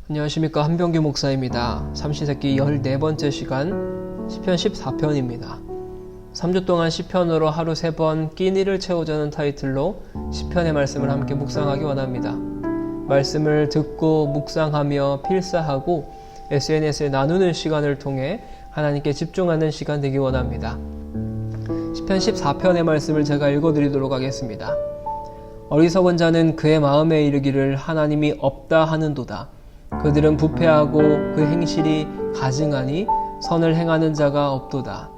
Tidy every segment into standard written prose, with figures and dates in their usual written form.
안녕하십니까, 한병규 목사입니다. 삼시세끼 14번째 시간 시편 14편입니다. 3주 동안 시편으로 하루 3번 끼니를 채우자는 타이틀로 시편의 말씀을 함께 묵상하기 원합니다. 말씀을 듣고 묵상하며 필사하고 SNS에 나누는 시간을 통해 하나님께 집중하는 시간 되기 원합니다. 시편 14편의 말씀을 제가 읽어드리도록 하겠습니다. 어리석은 자는 그의 마음에 이르기를 하나님이 없다 하는도다. 그들은 부패하고 그 행실이 가증하니 선을 행하는 자가 없도다.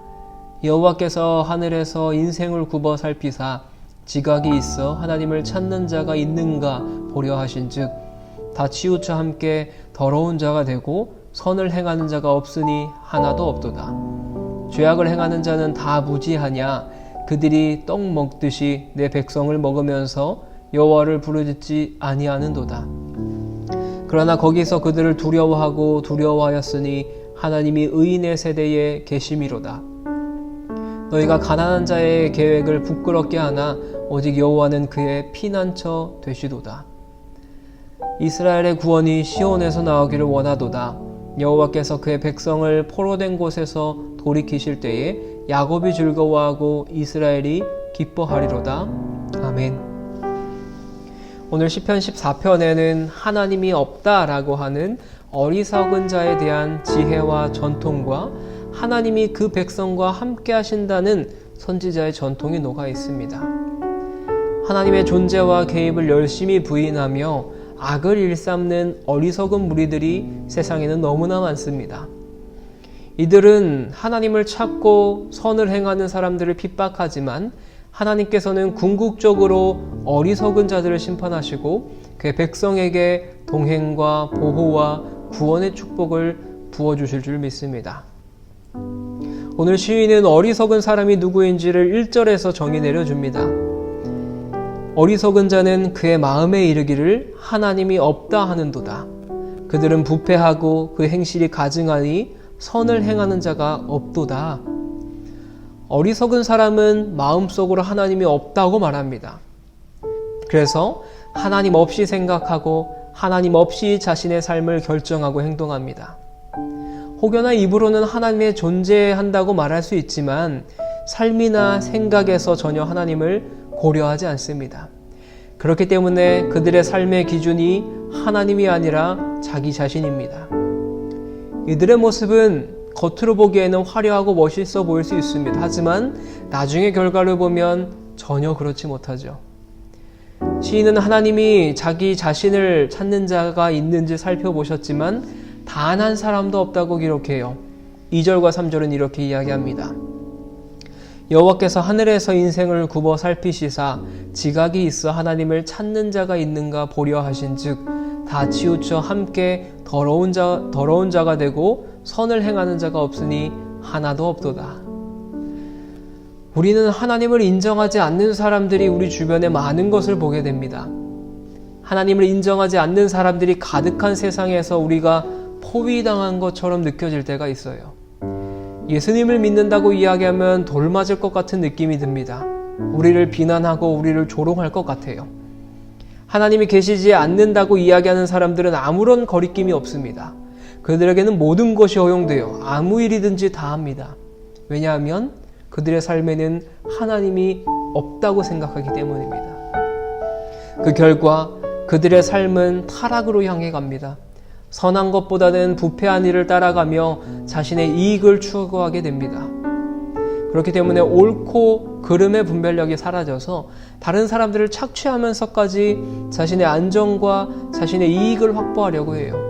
여호와께서 하늘에서 인생을 굽어 살피사 지각이 있어 하나님을 찾는 자가 있는가 보려 하신즉 다 치우쳐 함께 더러운 자가 되고 선을 행하는 자가 없으니 하나도 없도다. 죄악을 행하는 자는 다 무지하냐. 그들이 떡 먹듯이 내 백성을 먹으면서 여호와를 부르짖지 아니하는도다. 그러나 거기서 그들을 두려워하고 두려워하였으니 하나님이 의인의 세대에 계심이로다. 너희가 가난한 자의 계획을 부끄럽게 하나 오직 여호와는 그의 피난처 되시도다. 이스라엘의 구원이 시온에서 나오기를 원하도다. 여호와께서 그의 백성을 포로된 곳에서 돌이키실 때에 야곱이 즐거워하고 이스라엘이 기뻐하리로다. 아멘. 오늘 시편 14편에는 하나님이 없다라고 하는 어리석은 자에 대한 지혜와 전통과 하나님이 그 백성과 함께 하신다는 선지자의 전통이 녹아 있습니다. 하나님의 존재와 개입을 열심히 부인하며 악을 일삼는 어리석은 무리들이 세상에는 너무나 많습니다. 이들은 하나님을 찾고 선을 행하는 사람들을 핍박하지만 하나님께서는 궁극적으로 어리석은 자들을 심판하시고 그의 백성에게 동행과 보호와 구원의 축복을 부어주실 줄 믿습니다. 오늘 시인은 어리석은 사람이 누구인지를 1절에서 정의 내려줍니다. 어리석은 자는 그의 마음에 이르기를 하나님이 없다 하는도다. 그들은 부패하고 그 행실이 가증하니 선을 행하는 자가 없도다. 어리석은 사람은 마음속으로 하나님이 없다고 말합니다. 그래서 하나님 없이 생각하고 하나님 없이 자신의 삶을 결정하고 행동합니다. 혹여나 입으로는 하나님의 존재한다고 말할 수 있지만 삶이나 생각에서 전혀 하나님을 고려하지 않습니다. 그렇기 때문에 그들의 삶의 기준이 하나님이 아니라 자기 자신입니다. 이들의 모습은 겉으로 보기에는 화려하고 멋있어 보일 수 있습니다. 하지만 나중에 결과를 보면 전혀 그렇지 못하죠. 시인은 하나님이 자기 자신을 찾는 자가 있는지 살펴보셨지만 단 한 사람도 없다고 기록해요. 2절과 3절은 이렇게 이야기합니다. 여호와께서 하늘에서 인생을 굽어 살피시사 지각이 있어 하나님을 찾는 자가 있는가 보려 하신즉 다 치우쳐 함께 더러운 자가 되고 선을 행하는 자가 없으니 하나도 없도다. 우리는 하나님을 인정하지 않는 사람들이 우리 주변에 많은 것을 보게 됩니다. 하나님을 인정하지 않는 사람들이 가득한 세상에서 우리가 포위당한 것처럼 느껴질 때가 있어요. 예수님을 믿는다고 이야기하면 돌 맞을 것 같은 느낌이 듭니다. 우리를 비난하고 우리를 조롱할 것 같아요. 하나님이 계시지 않는다고 이야기하는 사람들은 아무런 거리낌이 없습니다. 그들에게는 모든 것이 허용돼요. 아무 일이든지 다 합니다. 왜냐하면 그들의 삶에는 하나님이 없다고 생각하기 때문입니다. 그 결과 그들의 삶은 타락으로 향해 갑니다. 선한 것보다는 부패한 일을 따라가며 자신의 이익을 추구하게 됩니다. 그렇기 때문에 옳고 그름의 분별력이 사라져서 다른 사람들을 착취하면서까지 자신의 안정과 자신의 이익을 확보하려고 해요.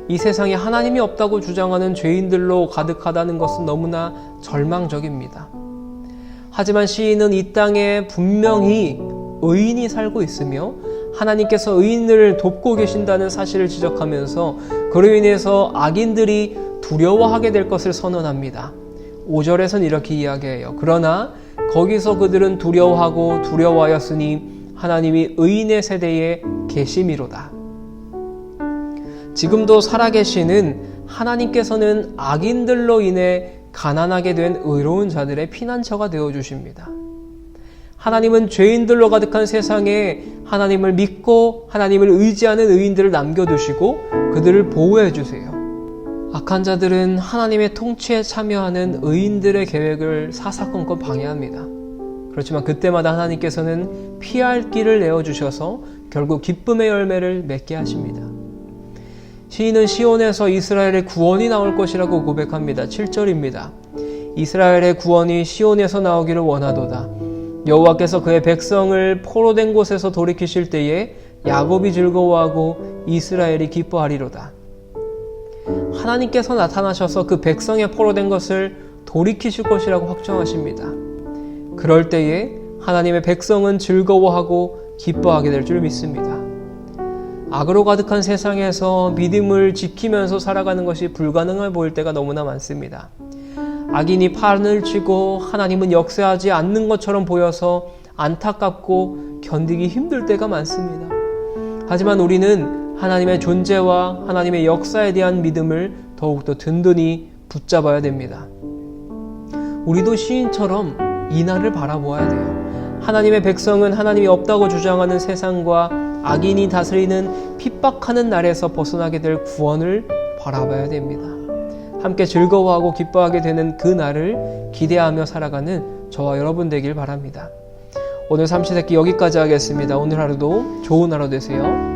이 세상에 하나님이 없다고 주장하는 죄인들로 가득하다는 것은 너무나 절망적입니다. 하지만 시인은 이 땅에 분명히 의인이 살고 있으며 하나님께서 의인을 돕고 계신다는 사실을 지적하면서 그로 인해서 악인들이 두려워하게 될 것을 선언합니다. 5절에서는 이렇게 이야기해요. 그러나 거기서 그들은 두려워하고 두려워하였으니 하나님이 의인의 세대에 계심이로다. 지금도 살아계시는 하나님께서는 악인들로 인해 가난하게 된 의로운 자들의 피난처가 되어주십니다. 하나님은 죄인들로 가득한 세상에 하나님을 믿고 하나님을 의지하는 의인들을 남겨두시고 그들을 보호해 주세요. 악한 자들은 하나님의 통치에 참여하는 의인들의 계획을 사사건건 방해합니다. 그렇지만 그때마다 하나님께서는 피할 길을 내어주셔서 결국 기쁨의 열매를 맺게 하십니다. 시인은 시온에서 이스라엘의 구원이 나올 것이라고 고백합니다. 7절입니다. 이스라엘의 구원이 시온에서 나오기를 원하도다. 여호와께서 그의 백성을 포로된 곳에서 돌이키실 때에 야곱이 즐거워하고 이스라엘이 기뻐하리로다. 하나님께서 나타나셔서 그 백성의 포로된 것을 돌이키실 것이라고 확정하십니다. 그럴 때에 하나님의 백성은 즐거워하고 기뻐하게 될 줄 믿습니다. 악으로 가득한 세상에서 믿음을 지키면서 살아가는 것이 불가능해 보일 때가 너무나 많습니다. 악인이 판을 치고 하나님은 역사하지 않는 것처럼 보여서 안타깝고 견디기 힘들 때가 많습니다. 하지만 우리는 하나님의 존재와 하나님의 역사에 대한 믿음을 더욱더 든든히 붙잡아야 됩니다. 우리도 시인처럼 이 날을 바라보아야 돼요. 하나님의 백성은 하나님이 없다고 주장하는 세상과 악인이 다스리는 핍박하는 날에서 벗어나게 될 구원을 바라봐야 됩니다. 함께 즐거워하고 기뻐하게 되는 그 날을 기대하며 살아가는 저와 여러분 되길 바랍니다. 오늘 삼시세끼 여기까지 하겠습니다. 오늘 하루도 좋은 하루 되세요.